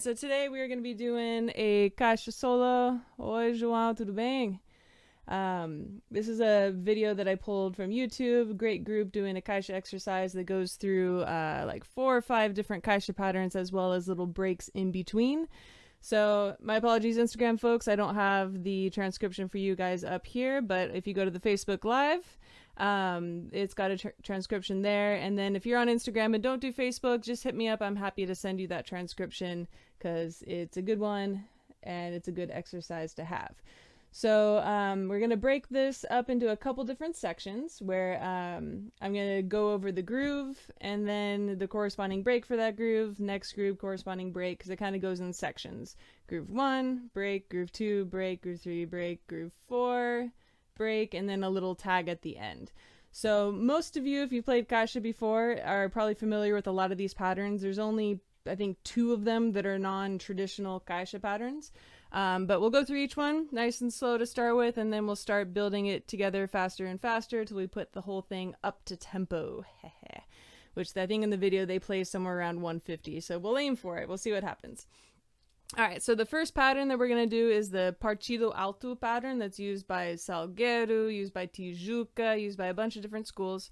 So today we are going to be doing a Caixa solo. Oi, João, tudo bem? This is a video that I pulled from YouTube. A great group doing a Caixa exercise that goes through like 4 or 5 different Caixa patterns as well as little breaks in between. So my apologies, Instagram folks. I don't have the transcription for you guys up here, but if you go to the Facebook Live, it's got a transcription there. And then if you're on Instagram and don't do Facebook, just hit me up. I'm happy to send you that transcription because it's a good one and it's a good exercise to have. So we're going to break this up into a couple different sections where I'm going to go over the groove and then the corresponding break for that groove, next groove, corresponding break, because it kind of goes in sections. Groove 1, break, groove 2, break, groove 3, break, groove 4, break, and then a little tag at the end. So most of you, if you've played Caixa before, are probably familiar with a lot of these patterns. There's only, I think, 2 of them that are non-traditional Caixa patterns. But we'll go through each one nice and slow to start with, and then we'll start building it together faster and faster till we put the whole thing up to tempo. Which I think in the video they play somewhere around 150. So we'll aim for it. We'll see what happens. Alright, so the first pattern that we're going to do is the Partido alto pattern that's used by Salgueiro, used by Tijuca, used by a bunch of different schools.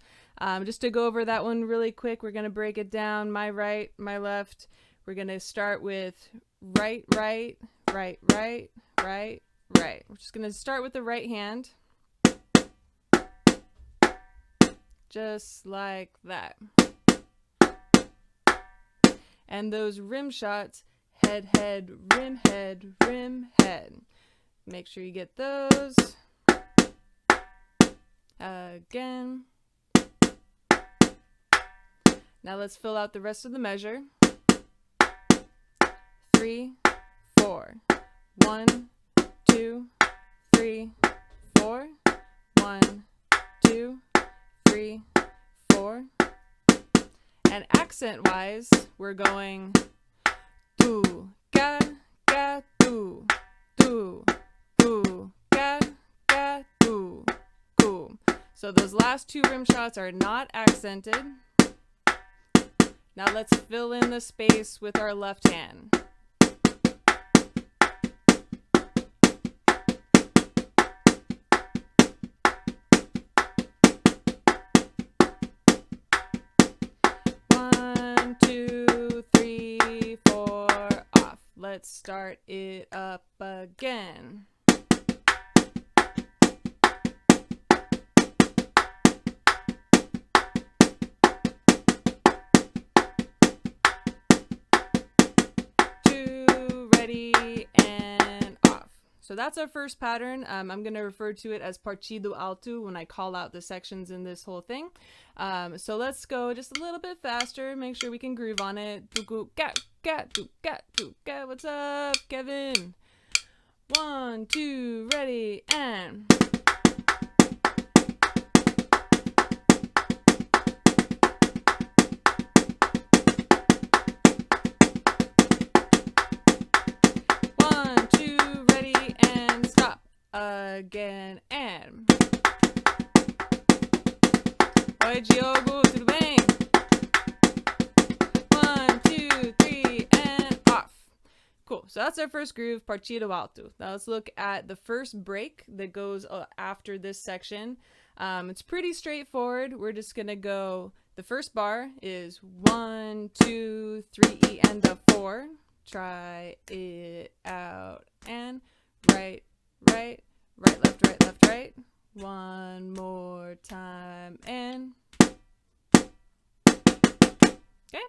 Just to go over that one really quick, we're going to break it down, my right, my left. We're going to start with right, right, right, right, right, right. We're just going to start with the right hand. Just like that. And those rim shots, head, head, rim, head, rim, head. Make sure you get those. Again. Now let's fill out the rest of the measure. 3, 4. 1, 2, 3, 4. 1, 2, 3, 4. And accent-wise, we're going do, ga, ga, do, do, ga, ga, do. So those last 2 rim shots are not accented. Now let's fill in the space with our left hand. Let's start it up again. Two, ready, and off. So that's our first pattern. I'm going to refer to it as Partido alto when I call out the sections in this whole thing. So let's go just a little bit faster. Make sure we can groove on it. What's up, Kevin? 1, 2, ready, and. Again, and. Oi, Diogo, tudo bem? 1, 2, 3, and off. Cool, so that's our first groove, Partido alto. Now let's look at the first break that goes after this section. It's pretty straightforward. We're just gonna go, the first bar is 1, 2, 3, E, and a 4. Try it out, and right, right, right, left, right, left, right. One more time, and. Okay,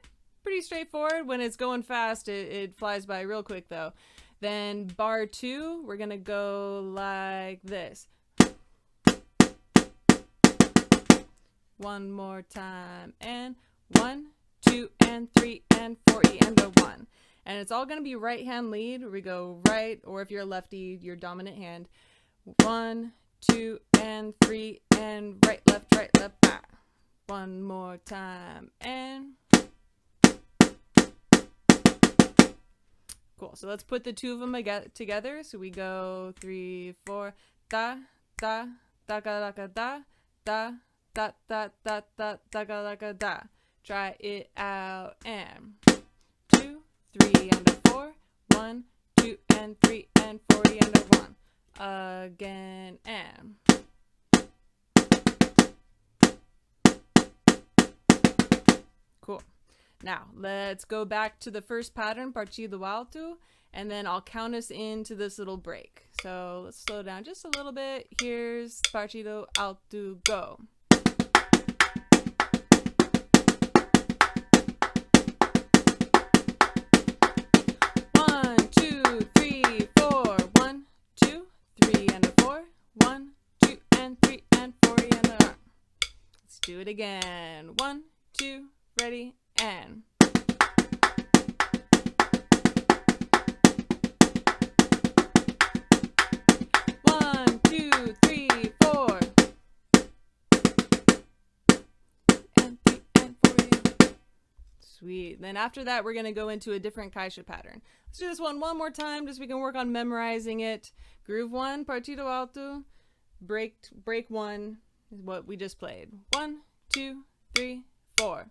pretty straightforward. When it's going fast, it flies by real quick though. Then bar 2, we're gonna go like this. One more time, and 1, 2, and 3, and 4, E, and a 1. And it's all gonna be right hand lead. We go right, or if you're a lefty, your dominant hand. 1, 2, and 3, and right, left, back. One more time, and. Cool, so let's put the 2 of them together. So we go 3, 4, da, da, da, ga, da, da, da, da, da, da, da, da, ga, da. Try it out, and 2, 3, and a 4. and 3 and 40 and a 1. Again and. Cool. Now, let's go back to the first pattern, Partido alto, and then I'll count us into this little break. So let's slow down just a little bit. Here's Partido alto, go. Do it again. 1, 2, ready, and. One, two, three, four. And 3 and 40. Sweet. Then after that, we're going to go into a different Caixa pattern. Let's do this one more time, just so we can work on memorizing it. Groove 1, Partido alto. Break 1. Is what we just played. 1, 2, 3, 4.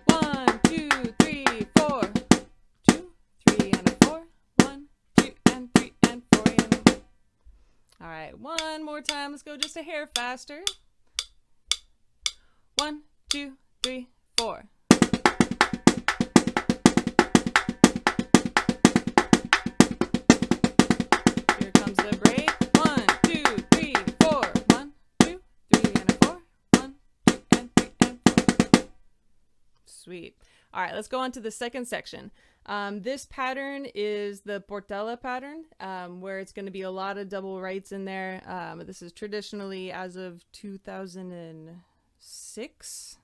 One, two, three, four. 2, 3, and a 4. 1, 2, and 3, and 4, and. All right, one more time. Let's go just a hair faster. 1, 2, 3, 4. The break. 1, 2, 3, 4. 1, 2, 3, and a 4. 1, 2, and 3, and 4. Sweet. All right, let's go on to the second section. This pattern is the Portela pattern, where it's going to be a lot of double rights in there. This is traditionally, as of 2006,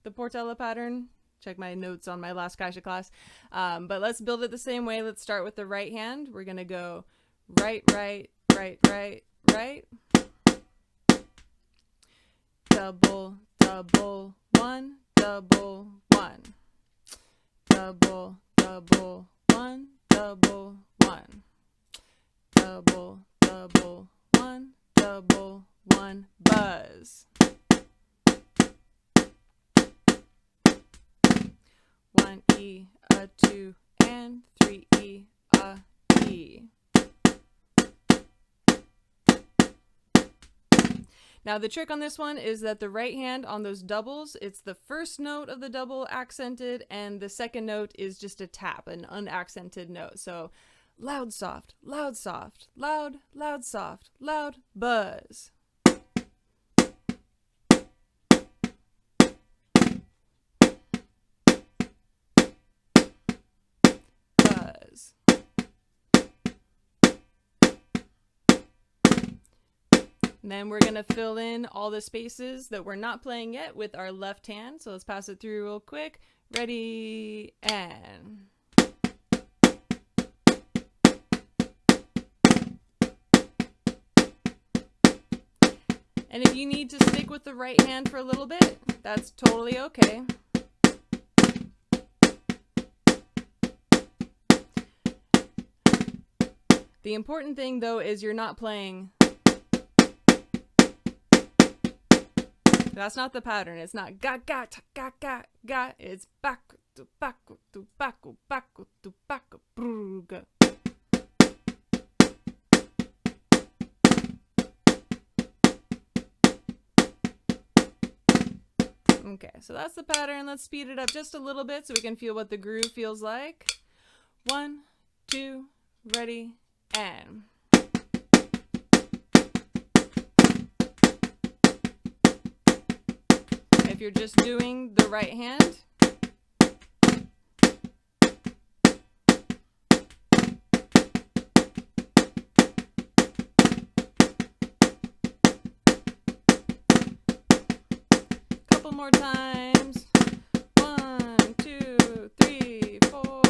the Portela pattern. Check my notes on my last Caixa class. But let's build it the same way. Let's start with the right hand. We're going to go right, right, right, right, right. Double, double, 1, double, 1. Double, double, 1, double, 1. Double, double, 1, double, 1. Buzz. 1 E, a 2, and 3 E, a E. Now the trick on this one is that the right hand on those doubles, it's the first note of the double accented, and the second note is just a tap, an unaccented note. So loud, soft, loud, soft, loud, loud, soft, loud, buzz. Buzz. And then we're going to fill in all the spaces that we're not playing yet with our left hand. So let's pass it through real quick. Ready, and. And if you need to stick with the right hand for a little bit, that's totally okay. The important thing, though, is you're not playing. That's not the pattern. It's not ga ga ta, ga ga ga. It's back to back to back to back to back bruga. Okay, so that's the pattern. Let's speed it up just a little bit so we can feel what the groove feels like. 1, 2, ready, and. If you're just doing the right hand, couple more times. 1, 2, 3, 4,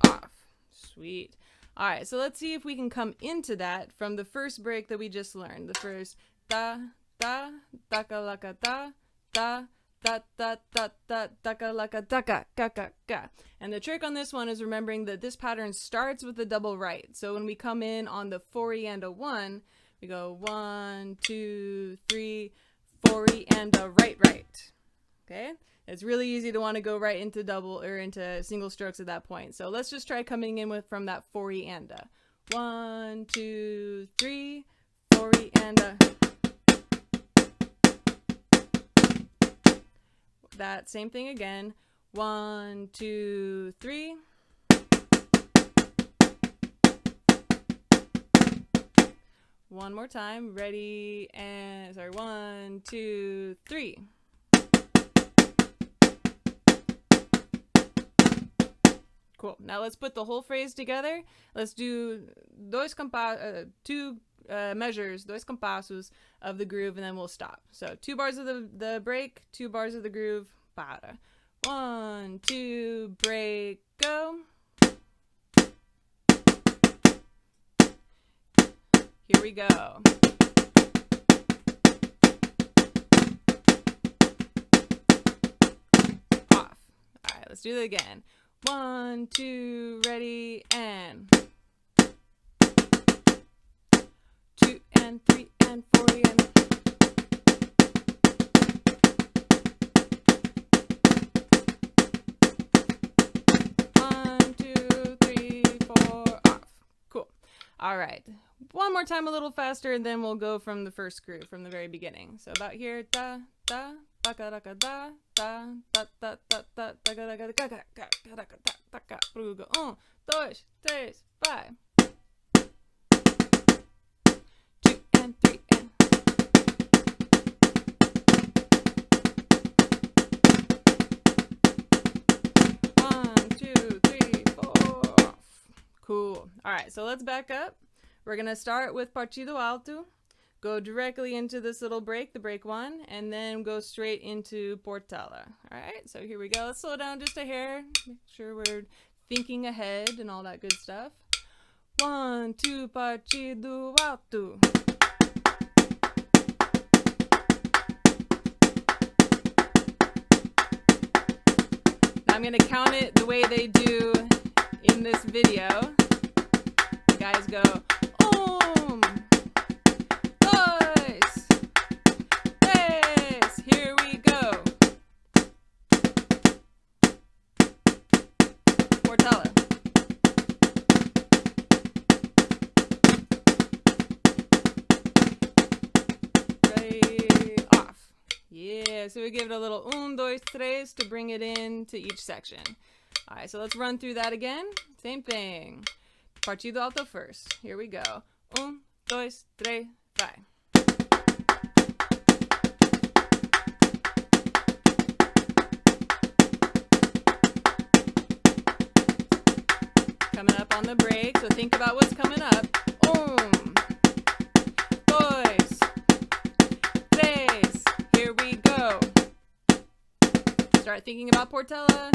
off. Sweet. All right, so let's see if we can come into that from the first break that we just learned. The first da, da, daka laka da, da, da, da, da, da, daka laka daka, ga, ga, ga. And the trick on this one is remembering that this pattern starts with the double right. So when we come in on the 4E and a 1, we go 1, 2, 3, 4E and a right, right. Okay? It's really easy to want to go right into double or into single strokes at that point. So let's just try coming in with from that 4e and a. 1, 2, 3, 4e and a. That same thing again. 1, 2, 3. One more time. Ready and sorry. 1, 2, 3. Cool. Now let's put the whole phrase together. Let's do two measures, dois compassos of the groove, and then we'll stop. So 2 bars of the break, 2 bars of the groove, para. 1, 2, break, go. Here we go. Off. All right, let's do that again. 1, 2, ready, and 2 and 3 and 4 and 1, 2, 3, 4, off. Cool. All right. One more time a little faster, and then we'll go from the first groove from the very beginning. So about here, da da da da da da da da da da da da da da da da da. 1, 2, 3, 5. 2 and 3 and 1, 2, 3, 4. Cool. All right, so let's back up. We're going to start with Partido alto, go directly into this little break, the break 1, and then go straight into Portela. All right, so here we go. Let's slow down just a hair, make sure we're thinking ahead and all that good stuff. 1, 2, Partido alto. Now I'm going to count it the way they do in this video. The guys go, 1, 2, 3, here we go. Portela. Ready, off. Yeah, so we give it a little 1, 2, 3 to bring it in to each section. All right, so let's run through that again. Same thing. Partido alto first. Here we go. 1, 2, 3, 5. Coming up on the break, so think about what's coming up. 1, 2, 3. Here we go. Start thinking about Portela.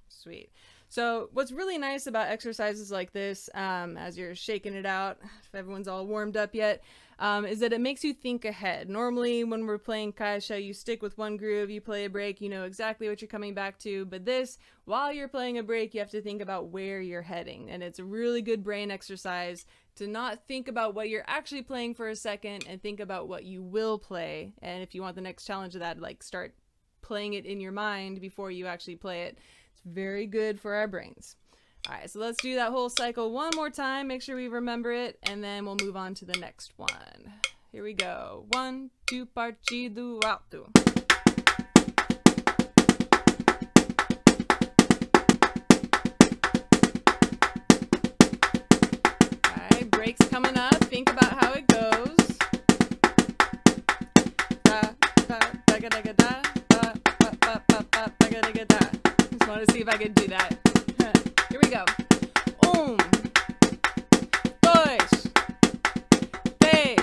Sweet. So what's really nice about exercises like this, as you're shaking it out, if everyone's all warmed up yet, is that it makes you think ahead. Normally when we're playing Caixa, you stick with one groove, you play a break, you know exactly what you're coming back to. But this, while you're playing a break, you have to think about where you're heading. And it's a really good brain exercise to not think about what you're actually playing for a second and think about what you will play. And if you want the next challenge of that, like start playing it in your mind before you actually play it. Very good for our brains. All right, so let's do that whole cycle one more time. Make sure we remember it, and then we'll move on to the next one. Here we go. 1, 2, Partido alto. All right, breaks coming up. Think about how it goes. Da, da, da, da, da, da, da, da, da, da, da, da, da. Just want to see if I can do that. Here we go. 1, 2, 3.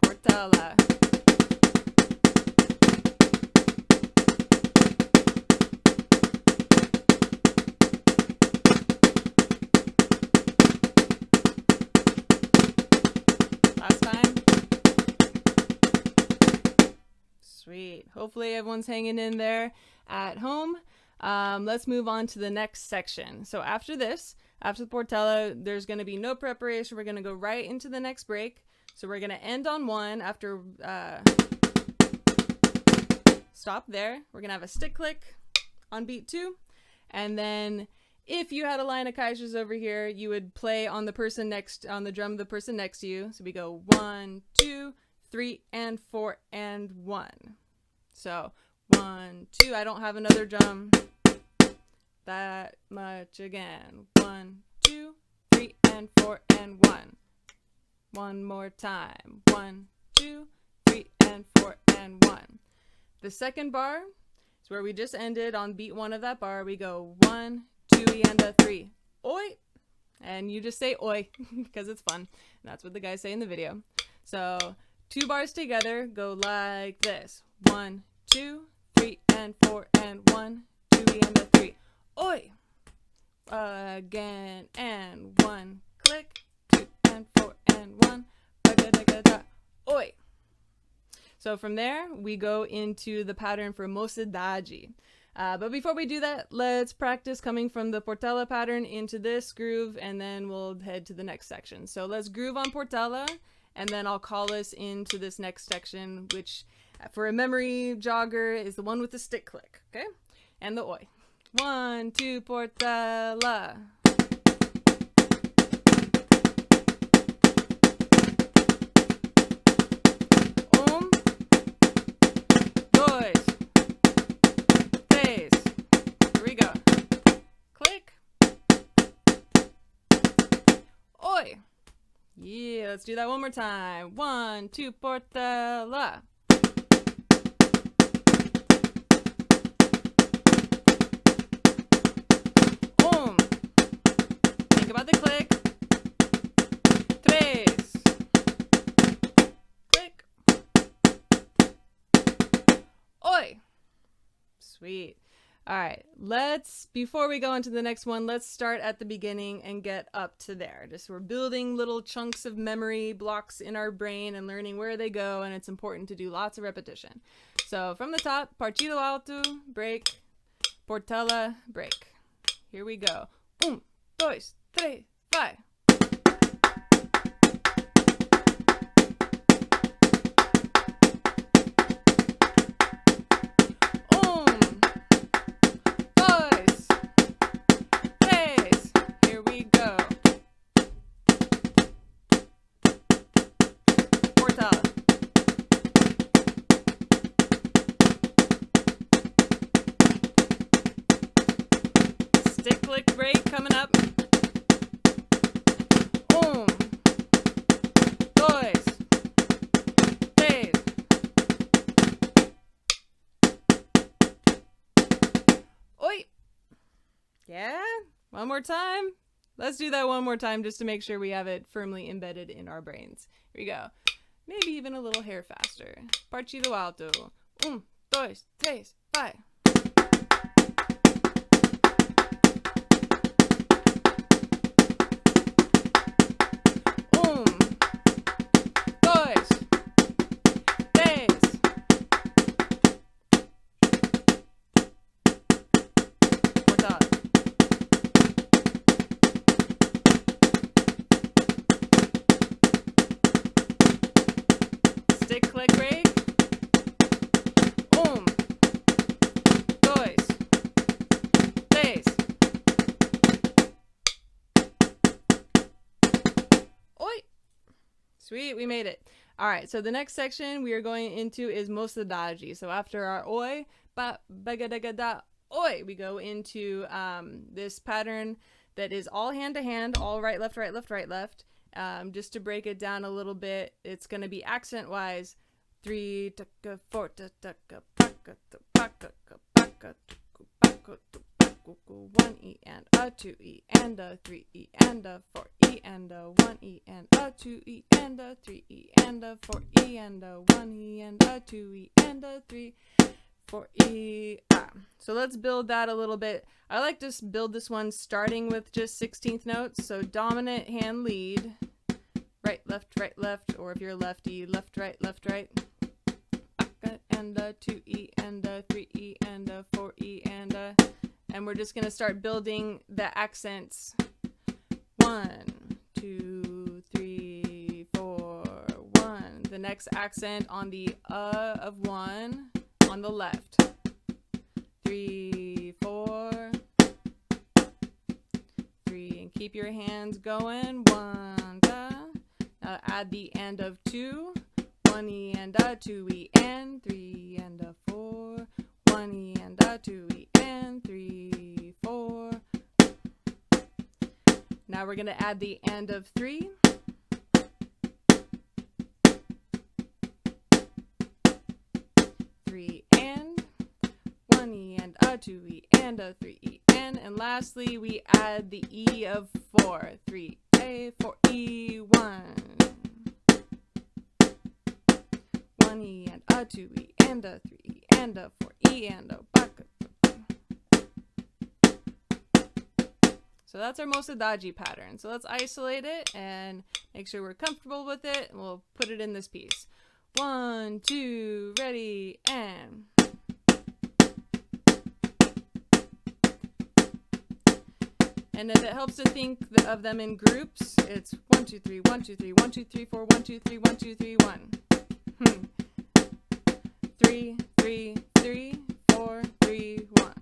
Portela. Last time. Sweet. Hopefully everyone's hanging in there at home. Let's move on to the next section. So after this, after the Portela, there's going to be no preparation. We're going to go right into the next break. So we're going to end on 1 after stop there. We're going to have a stick click on beat 2. And then if you had a line of Caixas over here, you would play on the person next, on the drum of the person next to you. So we go 1, 2, 3, and 4, and 1. So 1, 2, I don't have another drum that much again. 1, 2, 3, and 4, and 1. One more time. 1, 2, 3, and 4, and 1. The second bar is where we just ended on beat 1 of that bar. We go 1, 2, and a 3. Oi! And you just say oi because it's fun. And that's what the guys say in the video. So 2 bars together go like this. 1, 2, 3, and 4, and 1, 2, and a 3. Oi! Again, and 1, click, 2, and 4, and 1, da-da-da-da-da. Oi! So from there, we go into the pattern for Mosa dodgy. But before we do that, let's practice coming from the Portela pattern into this groove, and then we'll head to the next section. So let's groove on Portela, and then I'll call us into this next section, which for a memory jogger is the one with the stick click, okay? And the oi. 1, 2, Portela. Yeah, let's do that one more time. 1, 2, Portela. Think about the click. 3. Click. Oi. Sweet. All right, before we go into the next one, let's start at the beginning and get up to there. Just we're building little chunks of memory blocks in our brain and learning where they go, and it's important to do lots of repetition. So from the top, Partido alto, break, Portela, break. Here we go. 1, 2, 3, 4. Stick click break coming up. 1, 2, 3. Oi. Yeah? One more time? Let's do that one more time just to make sure we have it firmly embedded in our brains. Here we go. Maybe even a little hair faster. Partido alto. 1, 2, 3, 4. 3. Oi! Sweet, we made it. All right, so the next section we are going into is Mosa dodgy. So after our oi, ba ga da ga da oi, we go into this pattern that is all hand to hand, all right, left, right, left, right, left. Just to break it down a little bit, it's going to be accent wise. 3 taka 4 taka paka paka paka paka 1 E and a 2 E and a 3 E and a 4 E and a 1 E and a 2 E and a 3 E and a 4 E and a 1 E and a 2 E and a 3 4 E. So let's build that a little bit. I like to build this one starting with just 16th notes. So dominant hand lead, right, left, or if you're lefty, left, right, and a 2 E and a 3 E and a 4 E and a and we're just going to start building the accents. 1, 2, 3, 4, 1. The next accent on the of 1 on the left. 3, 4, 3, and keep your hands going. 1, da. Now add the end of 2. 1 E and a 2 E and 3 and a 4. 1 E and a 2 E and 3, 4. Now we're going to add the end of 3. 3 and 1 E and a 2 E and a 3 E and lastly we add the E of 4. 3 A 4 E 1. 1 E and a 2 E and a 3 E and a 4 E and a back. So that's our Mosa dodgy pattern. So let's isolate it and make sure we're comfortable with it, and we'll put it in this piece. 1, 2, ready, and. And if it helps to think of them in groups, it's 1, 2, 3, 1, 2, 3, 1, 2, 3, 4, 1, 2, 3, 1, 2, 3, 1. 3, 3, 3, 4, 3, 1.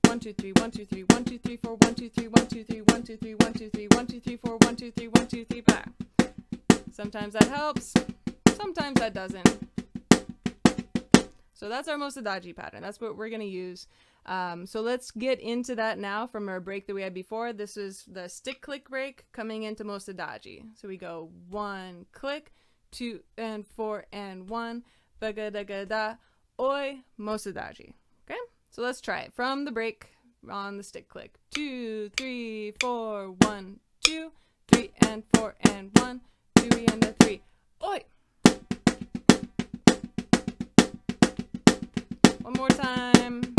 1, 2, 3, 1, 2, 3, 1, 2, 3, 4, 1, 2, 3, 1, 2, 3, 1, 2, 3, 1, 2, 3, 1, 2, 3, 4, 1, 2, 3, 1, 2, 3, back. Sometimes that helps, sometimes that doesn't. So that's our Mosa dodgy pattern. That's what we're going to use. So let's get into that now from our break that we had before. This is the stick click break coming into Mosa dodgy. So we go 1 click, 2 and 4 and 1, baga da ga da, oi, Mosa dodgy. Okay, so let's try it from the break on the stick click. 2, 3, 4, 1, 2, 3 and 4 and 1, 2 and a 3, oi. One more time.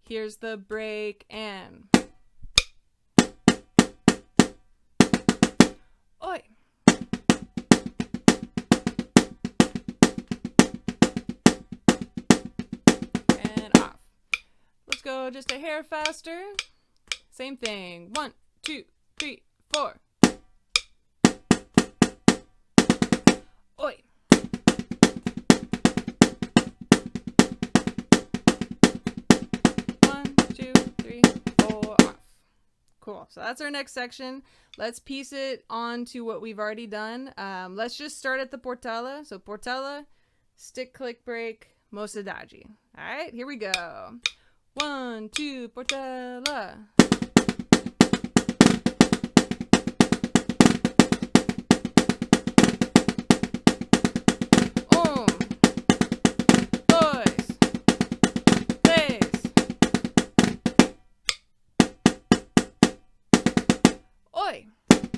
Here's the break and. Oi. And off. Let's go just a hair faster. Same thing. 1, 2, 3, 4. Oi. 1, 2, 3, 4, off. Cool. So that's our next section. Let's piece it on to what we've already done. Let's just start at the Portela. So Portela, stick, click, break, Mosa dodgy. All right, here we go. 1, 2, Portela.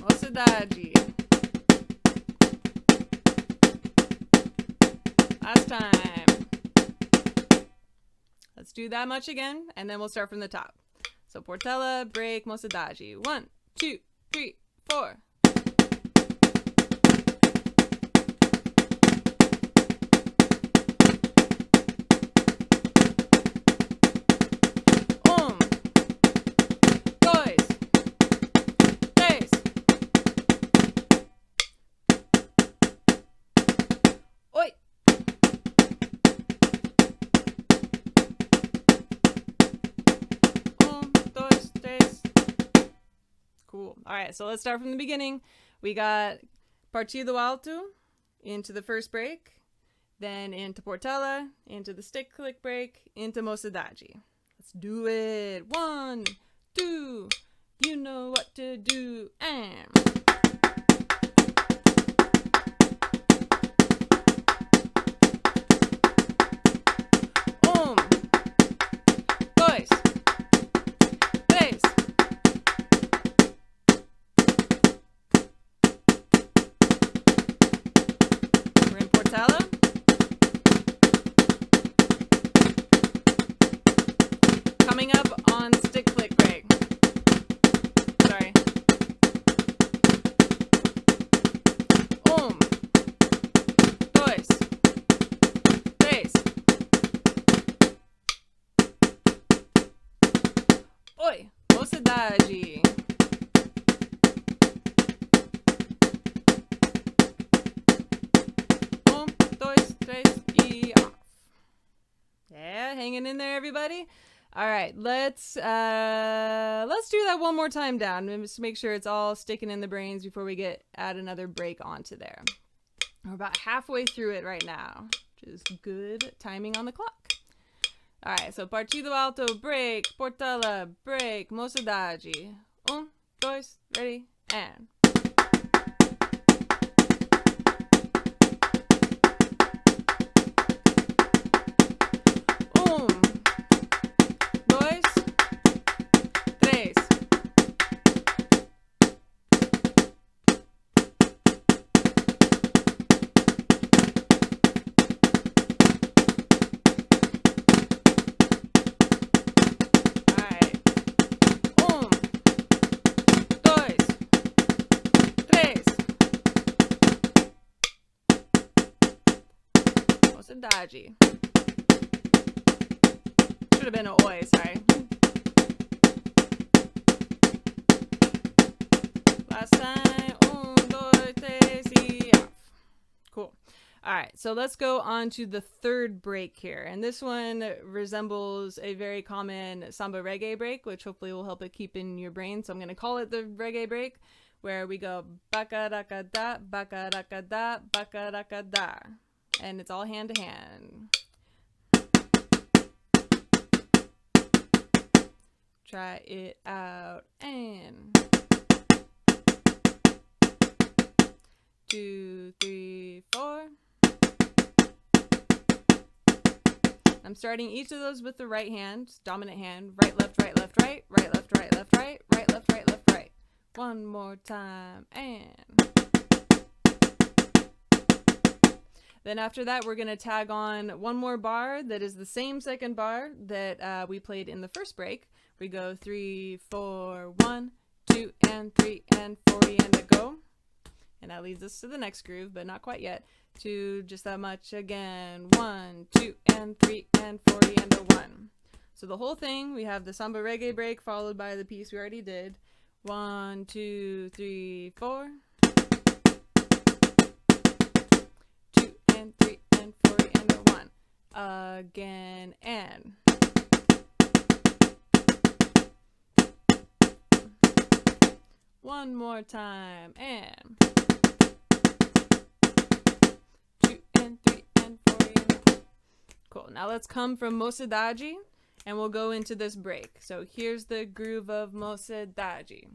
Mosa dodgy. Last time. Let's do that much again, and then we'll start from the top. So Portela, break, Mosa dodgy. 1, 2, 3, 4. Cool. All right, so let's start from the beginning. We got Partido alto into the first break, then into Portela, into the stick click break, into Mosa dodgy. Let's do it. 1, 2, you know what to do, and. Coming up on stick click break. Sorry. tres, y off. Yeah, hanging in there, everybody. All right, let's do that one more time down, and just make sure it's all sticking in the brains before we add another break onto there. We're about halfway through it right now, which is good timing on the clock. All right, so Partido alto, break, Portela, break, Mosa dodgy. Un, dos, ready, and. Dodgy. Should have been an oi, sorry. Last time. Un, dos, tres, y off. Cool. All right, so let's go on to the third break here. And this one resembles a very common samba reggae break, which hopefully will help it keep in your brain. So I'm going to call it the reggae break, where we go baka-daka-da, baka-daka-da, baka-daka-da. And it's all hand to hand. Try it out. And 2, 3, 4. I'm starting each of those with the right hand, dominant hand. Right, left, right, left, right. Right, left, right, left, right. Right, left, right, left, right. One more time. And. Then after that, we're going to tag on one more bar that is the same second bar that we played in the first break. We go 3, 4, 1, 2, and 3, and 4, and a go. And that leads us to the next groove, but not quite yet. 2, just that much again. 1, 2, and 3, and 4, and a 1. So the whole thing, we have the samba reggae break followed by the piece we already did. 1, 2, 3, 4. 3 and 4 and a 1 again, and one more time, and 2 and 3 and 4 and a 1. Cool. Now let's come from Mosa dodgy, and we'll go into this break. So here's the groove of Mosa dodgy.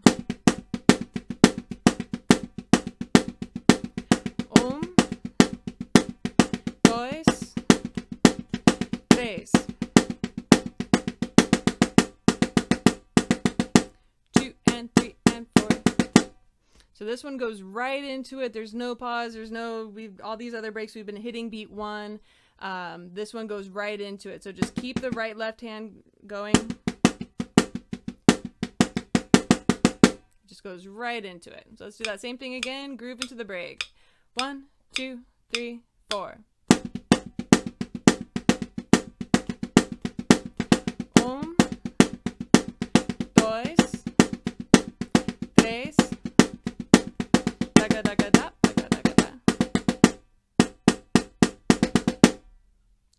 Dos, tres. 2 and 3 and 4. So this one goes right into it. There's no pause. There's no, all these other breaks we've been hitting beat 1. This one goes right into it. So just keep the right left hand going. Just goes right into it. So let's do that same thing again. Groove into the break. 1, 2, 3, 4.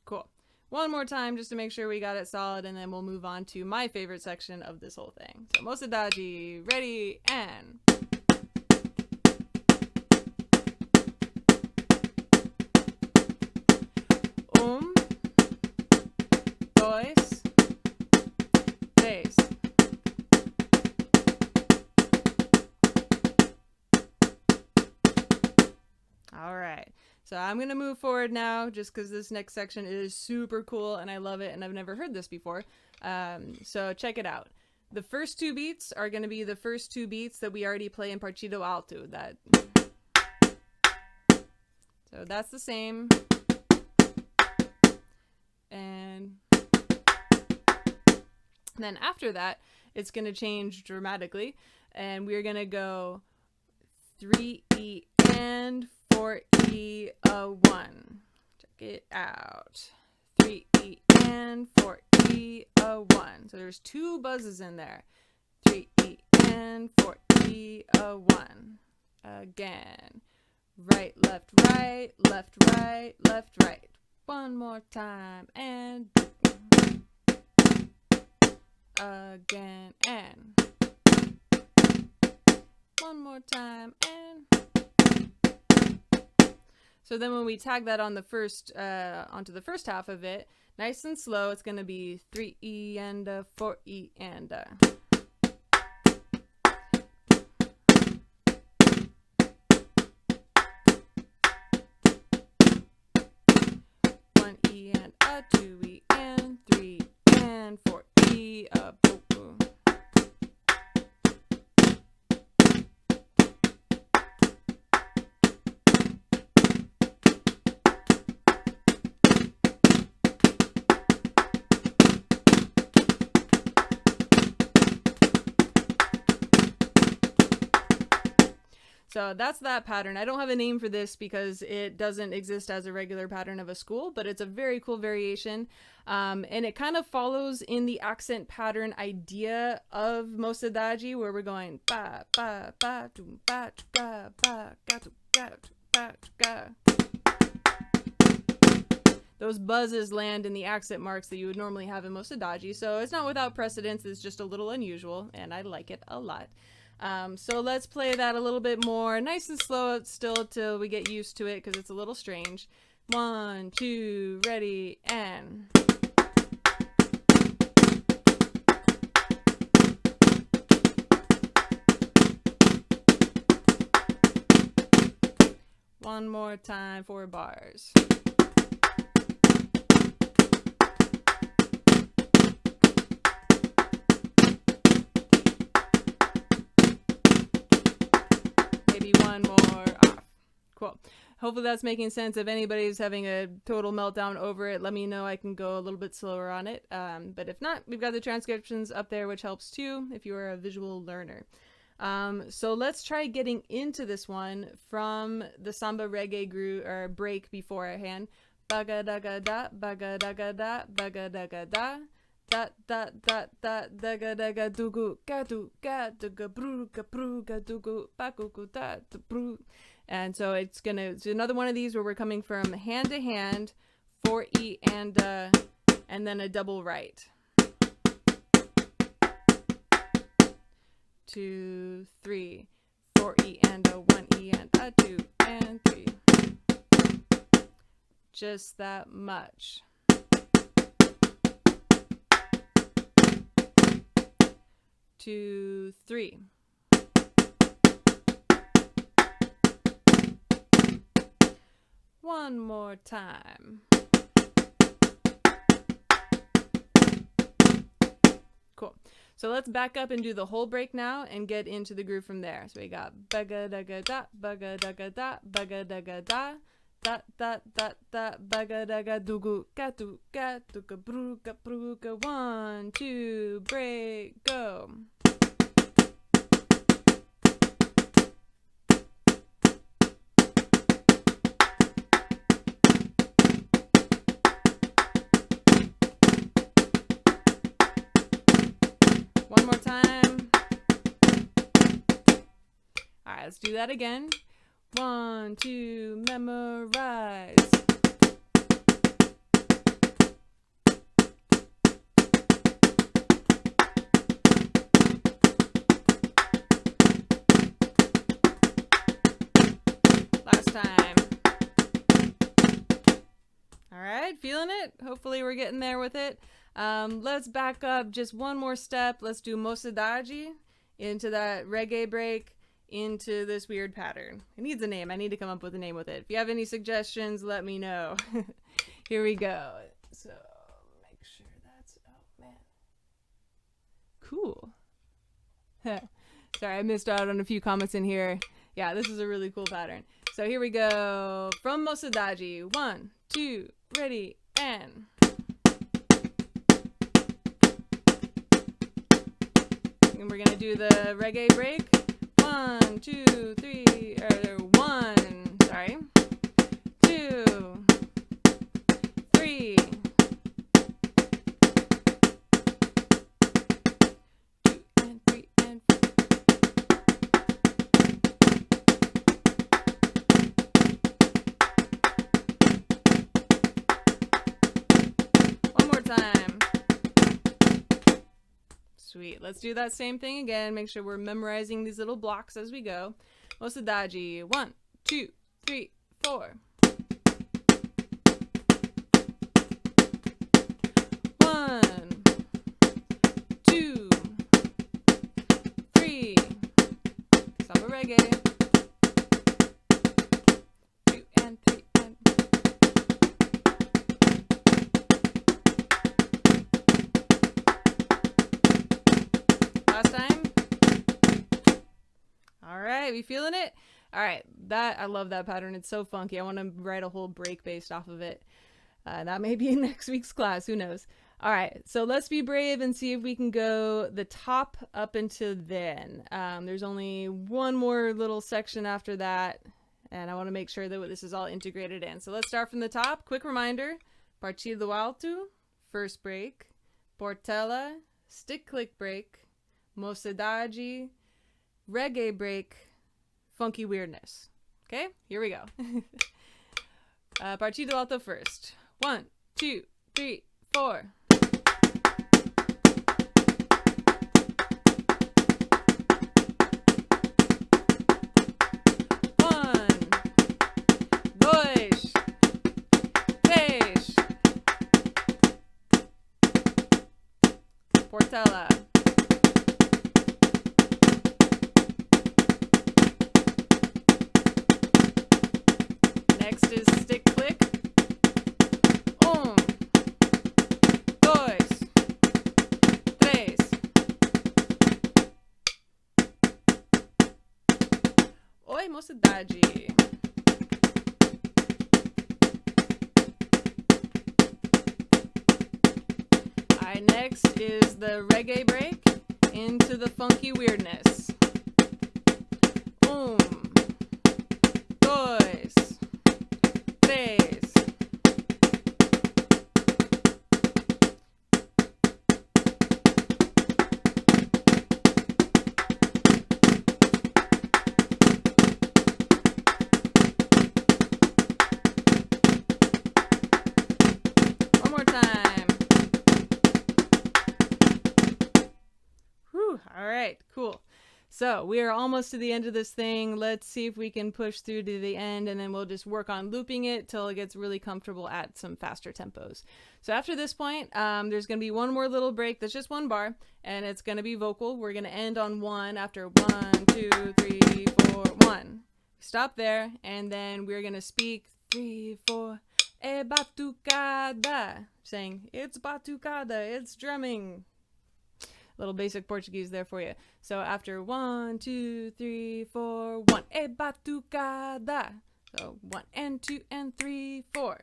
Cool. One more time just to make sure we got it solid, and then we'll move on to my favorite section of this whole thing. So Mosa dodgy, ready, and dos, tres. All right. So I'm going to move forward now just because this next section is super cool and I love it and I've never heard this before. So check it out. The first 2 beats are going to be the first 2 beats that we already play in Partido alto. So that's the same. And then after that, it's going to change dramatically. And we're going to go 3E and 4E a 1. Check it out. 3E and 4E a 1. So there's 2 buzzes in there. 3E and 4E a 1. Again. right, left, right, left, right, left, right. One more time, and again, and one more time, and so then when we tag that on the first onto the first half of it, nice and slow, it's gonna be 3E and a 4E and a. 1E and a 2E and 3 and 4E a boo boo. So that's that pattern. I don't have a name for this because it doesn't exist as a regular pattern of a school, but it's a very cool variation. And it kind of follows in the accent pattern idea of Mosa dodgy, where we're going ba ba ba do ba ga ba ga do ga ba ga. Those buzzes land in the accent marks that you would normally have in Mosa dodgy, so it's not without precedence. It's just a little unusual, and I like it a lot. So let's play that a little bit more, nice and slow still till we get used to it, because it's a little strange. 1, 2, ready, and... One more time, 4 bars. One more off. Cool. Hopefully that's making sense. If anybody's having a total meltdown over it, let me know. I can go a little bit slower on it. But if not, we've got the transcriptions up there, which helps too if you are a visual learner. So let's try getting into this one from the samba reggae groove or break beforehand. Baga daga da, baga daga da, baga daga da. Da da da da daga daga dugu gadu gaduga bruga bruga dugu bagugu da bru. And so it's another one of these where we're coming from hand to hand, 4E and then a double right. 2, 3, 4E and a 1E and a 2 and 3. Just that much. 2, 3. One more time. Cool. So let's back up and do the whole break now and get into the groove from there. So we got baga daga da, baga daga da, baga daga da. Da da da da baga daga dugu gatu gatu gabruga bruga. 1, 2, break, go. One more time. All right, let's do that again. 1, 2, memorize. Last time. All right, feeling it? Hopefully we're getting there with it. Let's back up just one more step. Let's do Mosa dodgy into that reggae break, into this weird pattern. It needs a name. I need to come up with a name with it. If you have any suggestions, let me know. Here we go. So make sure that's, oh man. Cool. Sorry, I missed out on a few comments in here. Yeah, this is a really cool pattern. So here we go. From Mosa dodgy. 1, 2, ready, and... And we're gonna do the reggae break. 1, 2, 3, or 1, sorry. 2, 3. 2 and 3 and 4. time. Sweet. Let's do that same thing again. Make sure we're memorizing these little blocks as we go. Mosa dodgy. 1, 2, 3, 4. 1, 2, 3. Samba reggae. 2 and 3 and. Last time. All right, we feeling it? All right, I love that pattern. It's so funky. I want to write a whole break based off of it. That may be in next week's class. Who knows? All right, so let's be brave and see if we can go the top up into then. There's only one more little section after that, and I want to make sure that this is all integrated in. So let's start from the top. Quick reminder: Partido alto, first break; Portela, stick click break; Mosa dodgy, reggae break, funky weirdness. Okay, here we go. Partido alto first. 1, 2, 3, 4. 1, 2, 3. Portela. Next is stick click. 1, 2, 3. Oi, moça dodgy. Alright, next is the reggae break into the funky weirdness. 1, 2, 3. One more time. Whew, all right, cool. So we are almost to the end of this thing. Let's see if we can push through to the end, and then we'll just work on looping it till it gets really comfortable at some faster tempos. So after this point, there's going to be one more little break. That's just one bar, and it's going to be vocal. We're going to end on 1 after 1, 2, 3, 4, 1. Stop there, and then we're going to speak 3, 4. É batucada. Saying, it's batucada, it's drumming. Little basic Portuguese there for you. So after 1, 2, 3, 4, 1. É batucada. So 1 and 2 and 3, 4.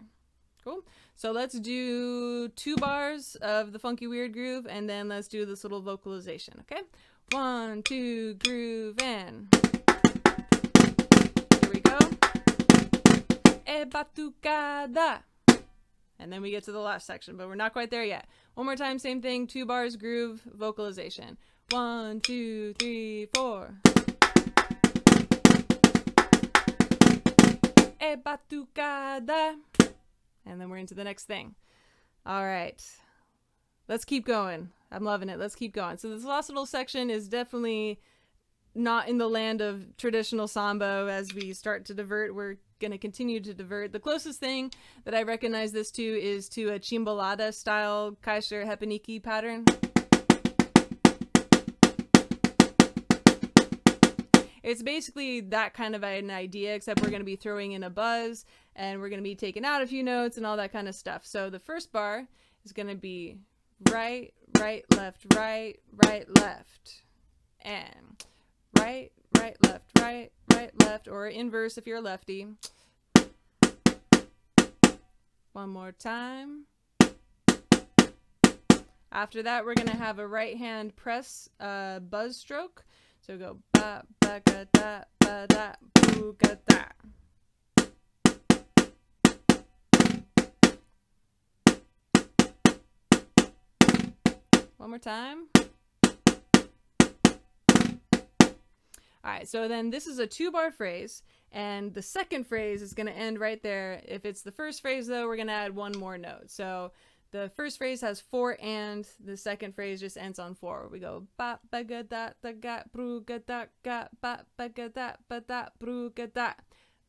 Cool. So let's do 2 bars of the funky weird groove, and then let's do this little vocalization, okay? 1, 2, groove, and here we go. É batucada. And then we get to the last section, but we're not quite there yet. One more time, same thing, 2 bars, groove, vocalization. 1, 2, 3, 4. É batucada. And then we're into the next thing. All right. Let's keep going. I'm loving it. Let's keep going. So this last little section is definitely not in the land of traditional samba. As we start to divert, we're going to continue to divert. The closest thing that I recognize this to is to a chimbolada style Caixa Hepaniki pattern. It's basically that kind of an idea, except we're going to be throwing in a buzz, and we're going to be taking out a few notes and all that kind of stuff. So the first bar is going to be right, right, left, right, right, left. And right, right, left, right, right, left, or inverse if you're a lefty. One more time. After that, we're going to have a right hand press buzz stroke. So go ba ba ga da ba da boo ga da. One more time. All right, so then this is a 2-bar phrase, and the second phrase is going to end right there. If it's the first phrase, though, we're going to add one more note. So the first phrase has 4 and, the second phrase just ends on 4. We go ba ba ga da da ga bru ga da ga ba ba ga da ba da bru ga da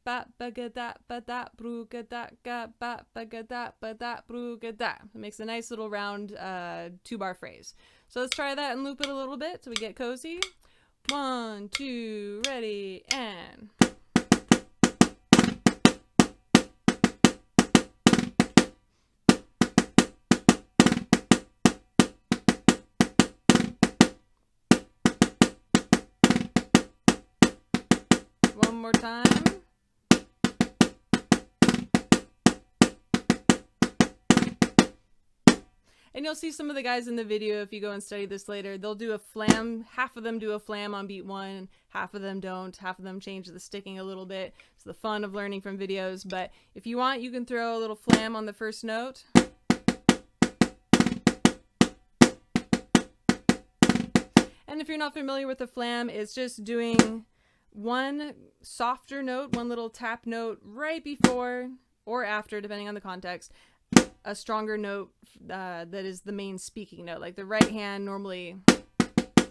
ba ba ga da ba da bru ga da ga ba ba ga da ba da bru ga da. It makes a nice little round 2-bar phrase. So let's try that and loop it a little bit so we get cozy. 1, 2, ready, and. One more time. And you'll see some of the guys in the video, if you go and study this later, they'll do a flam. Half of them do a flam on beat 1, half of them don't. Half of them change the sticking a little bit. It's the fun of learning from videos. But if you want, you can throw a little flam on the first note. And if you're not familiar with the flam, it's just doing one softer note, one little tap note right before or after, depending on the context, a stronger note that is the main speaking note. Like the right hand normally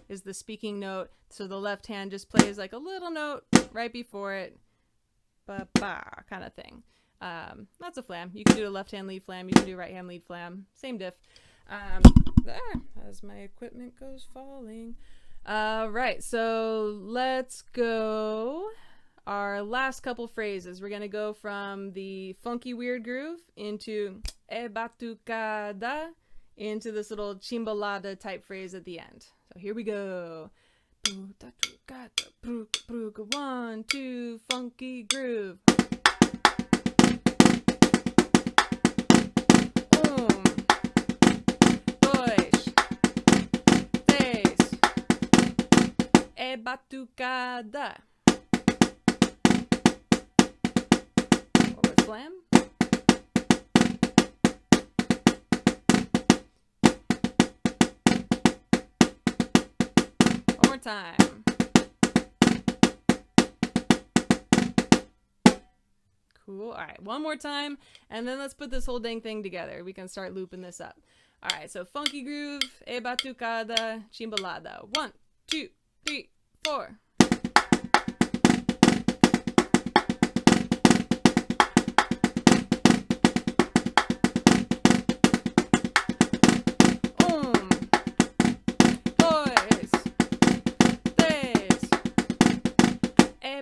is the speaking note, so the left hand just plays like a little note right before it, ba ba kind of thing. That's a flam. You can do a left hand lead flam, you can do right hand lead flam, same diff. As my equipment goes falling. Right, so let's go. Our last couple phrases. We're gonna go from the funky weird groove into e batucada into this little chimbalada type phrase at the end. So here we go. 1, 2, funky groove. Batucada. Forward slam. One more time. Cool. All right, one more time, and then let's put this whole dang thing together. We can start looping this up. All right, so funky groove, e batucada, chimbalada. 1, 2, 3, 4.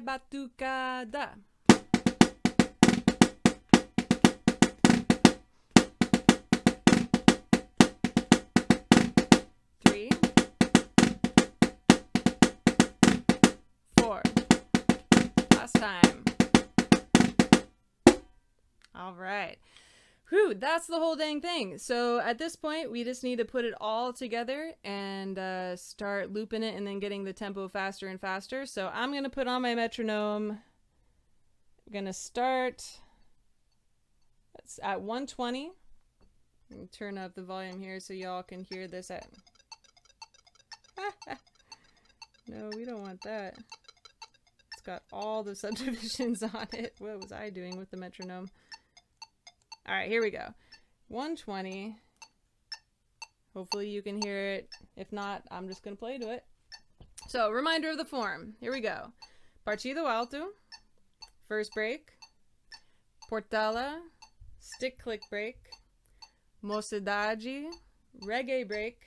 Batucada. 3, 4. Last time. All right. Whew, that's the whole dang thing. So at this point, we just need to put it all together and start looping it and then getting the tempo faster and faster. So I'm going to put on my metronome. I'm going to start at 120. Let me turn up the volume here so y'all can hear this at... No, we don't want that. It's got all the subdivisions on it. What was I doing with the metronome? All right, here we go. 120. Hopefully you can hear it. If not, I'm just going to play to it. So, reminder of the form. Here we go. Partido alto, first break. Portela, stick click break. Mosa, dodgy, reggae break.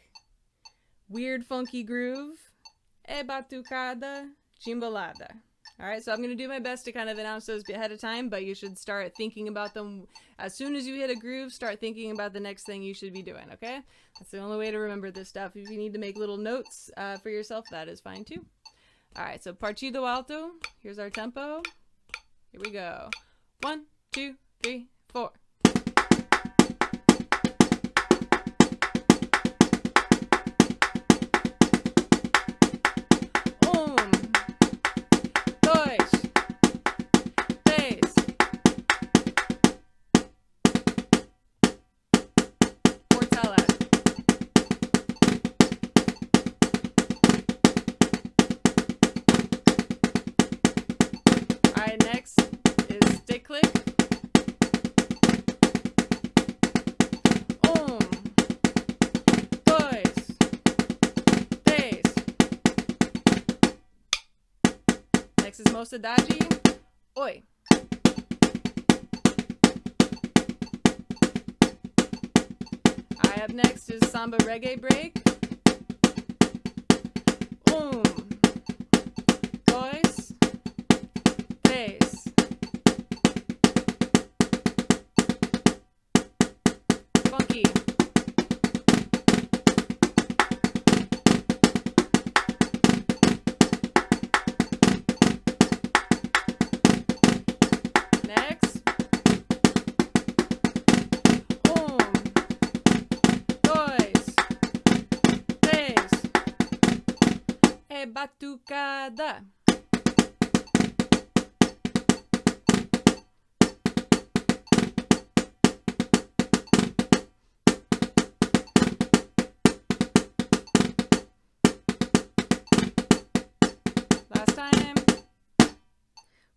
Weird funky groove. E batucada, chimbalada. All right, so I'm going to do my best to kind of announce those ahead of time, but you should start thinking about them. As soon as you hit a groove, start thinking about the next thing you should be doing, okay? That's the only way to remember this stuff. If you need to make little notes for yourself, that is fine too. All right, so Partido alto. Here's our tempo. Here we go. 1, 2, 3, 4. Next is stick click. Mosa dodgy. Oi. Alright, up next is samba reggae break. Dois. Três. Funky. Next. Dois. Três. É batucada. Last time.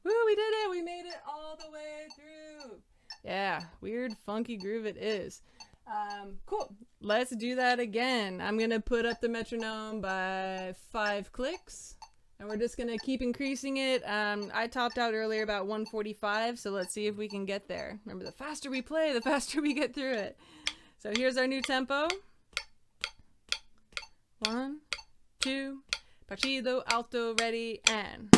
Woo, we did it. We made it all the way through. Yeah, weird, funky groove it is. Cool. Let's do that again. I'm going to put up the metronome by 5 clicks. And we're just going to keep increasing it. I topped out earlier about 145, so let's see if we can get there. Remember, the faster we play, the faster we get through it. So here's our new tempo. 1, 2, Partido, alto, ready, and...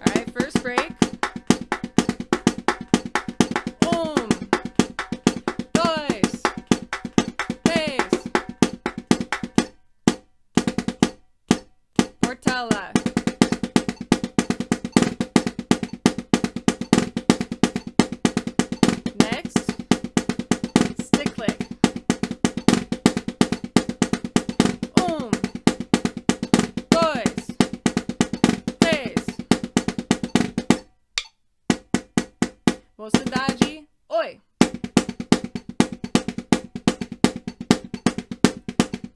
Alright, first break. 1, 2, 3. Portela. Next, stick click. 1, 2, 3. Mosa dodgy. Oi.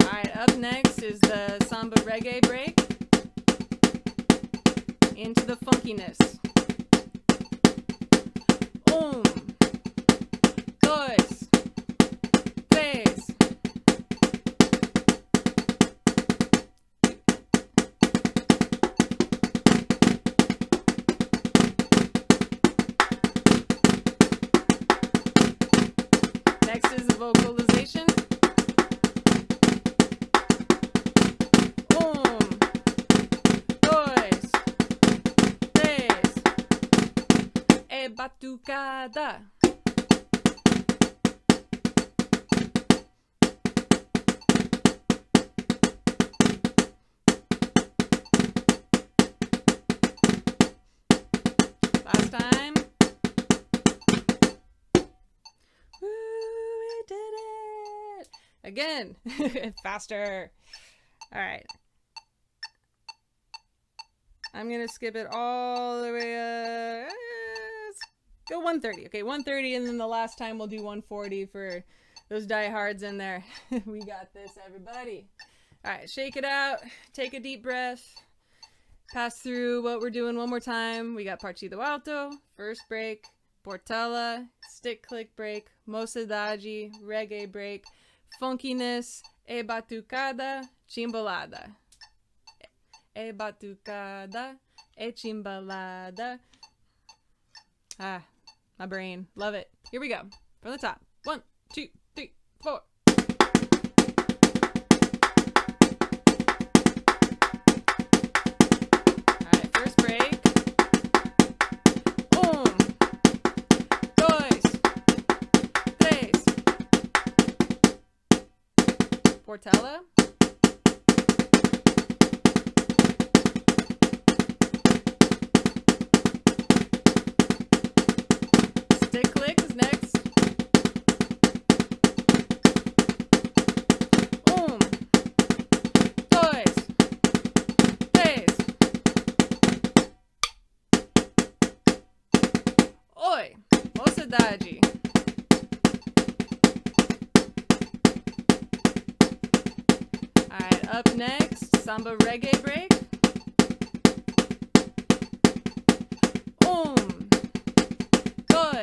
Alright, up next is the samba reggae break. Into the funkiness. 1, 2, 3. Next is the vocalization. 1, 2, 3. É batucada. Last time. Woo, we did it! Again. Faster. Alright. I'm gonna skip it all the way up. Let's go 130. Okay, 130, and then the last time we'll do 140 for those diehards in there. We got this, everybody. Alright, shake it out. Take a deep breath. Pass through what we're doing one more time. We got Partido alto, first break, Portela, stick click break, Mosa dodgy, reggae break, funkiness, e batucada, chimbalada. E batucada, e chimbalada. Ah, my brain. Love it. Here we go. From the top. 1, 2, 3, 4. Alright, first break. 1, 2, 3. Portela. Stick click is next. 1, 2, 3. Oi, Mosa dodgy. Alright, up next, samba reggae break. 1, 2,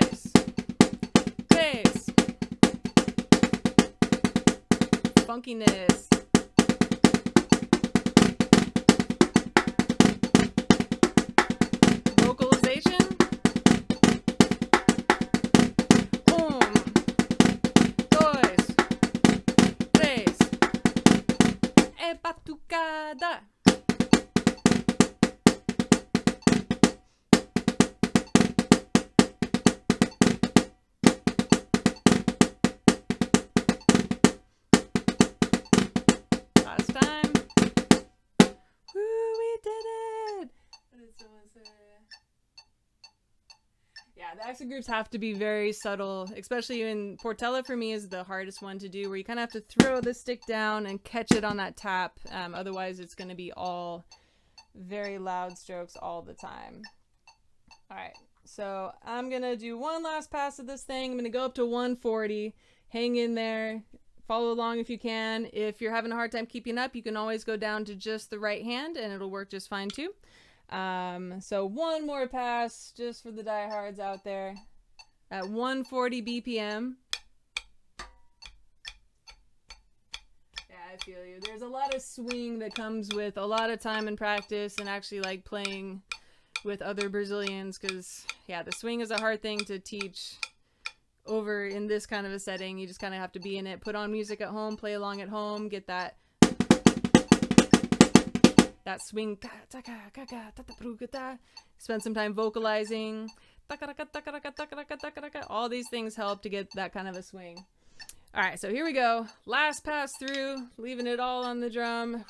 3. funkiness. Vocalization. Dois, três. É batucada. Last time. Woo, we did it! What did someone say? Yeah, the exit groups have to be very subtle, especially in Portela. For me is the hardest one to do, where you kind of have to throw the stick down and catch it on that tap. Otherwise, it's going to be all very loud strokes all the time. All right, so I'm going to do one last pass of this thing. I'm going to go up to 140. Hang in there. Follow along if you can. If you're having a hard time keeping up, you can always go down to just the right hand and it'll work just fine too. So one more pass just for the diehards out there at 140 BPM. Yeah, I feel you. There's a lot of swing that comes with a lot of time and practice and actually like playing with other Brazilians, because yeah, the swing is a hard thing to teach over in this kind of a setting. You just kind of have to be in it, put on music at home, play along at home, get that swing. Spend some time vocalizing. All these things help to get that kind of a swing. All right, so here we go. Last pass through, leaving it all on the drum.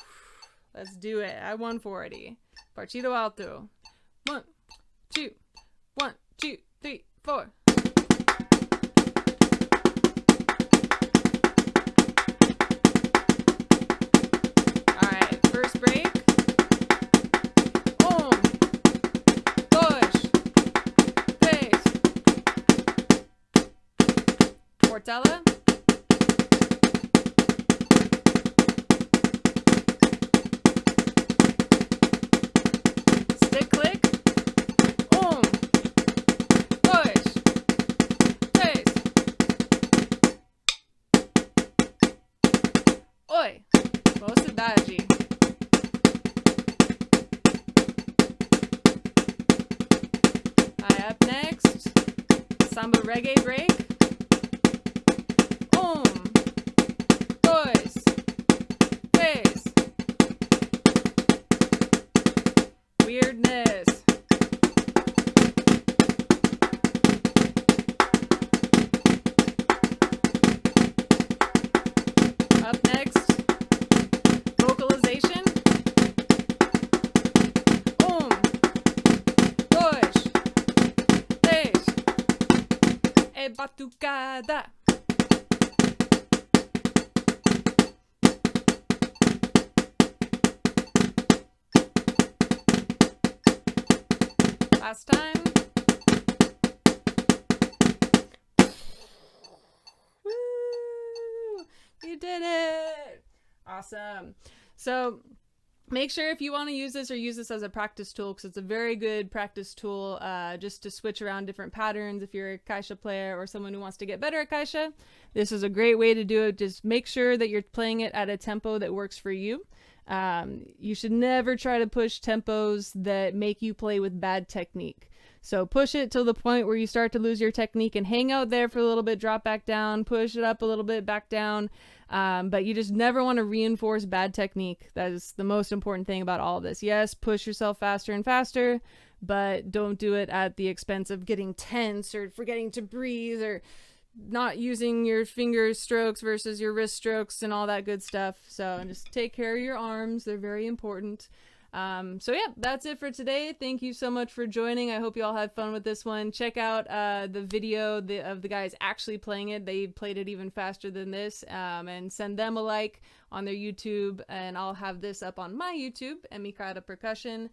Let's do it at 140. Partido alto. 1, 2, 1, 2, 3, 4. All right, first break. Portela. Stick click. 1, 2, 3. Oi, Mosa dodgy. Up next, samba reggae break. 1, 2, 3. Weirdness. Up next, vocalization. 1, 2, 3. É batucada. Last time. Woo! You did it! Awesome. So make sure if you want to use this or use this as a practice tool, because it's a very good practice tool just to switch around different patterns. If you're a Caixa player or someone who wants to get better at Caixa, this is a great way to do it. Just make sure that you're playing it at a tempo that works for you. You should never try to push tempos that make you play with bad technique. So push it to the point where you start to lose your technique and hang out there for a little bit, drop back down, push it up a little bit, back down. But you just never want to reinforce bad technique. That is the most important thing about all of this. Yes, push yourself faster and faster, but don't do it at the expense of getting tense or forgetting to breathe or not using your finger strokes versus your wrist strokes and all that good stuff. So just take care of your arms. They're very important. So yeah, that's it for today. Thank you so much for joining. I hope you all had fun with this one. Check out the video of the guys actually playing it. They played it even faster than this, and send them a like on their YouTube, and I'll have this up on my YouTube, Emikada Percussion,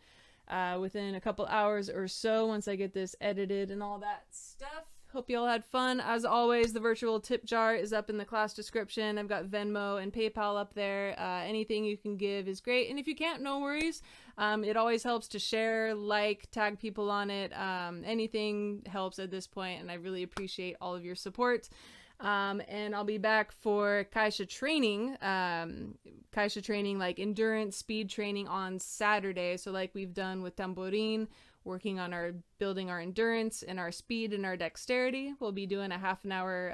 within a couple hours or so once I get this edited and all that stuff. Hope you all had fun. As always, the virtual tip jar is up in the class description. I've got Venmo and PayPal up there. Anything you can give is great. And if you can't, no worries. It always helps to share, like, tag people on it. Anything helps at this point, and I really appreciate all of your support. And I'll be back for Caixa training, like endurance speed training on Saturday. So like we've done with tamborin, working on building our endurance and our speed and our dexterity. We'll be doing a half an hour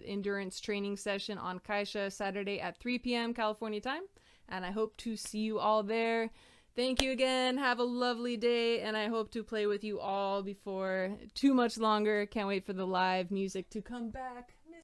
endurance training session on Caixa Saturday at 3 p.m. California time. And I hope to see you all there. Thank you again. Have a lovely day. And I hope to play with you all before too much longer. Can't wait for the live music to come back.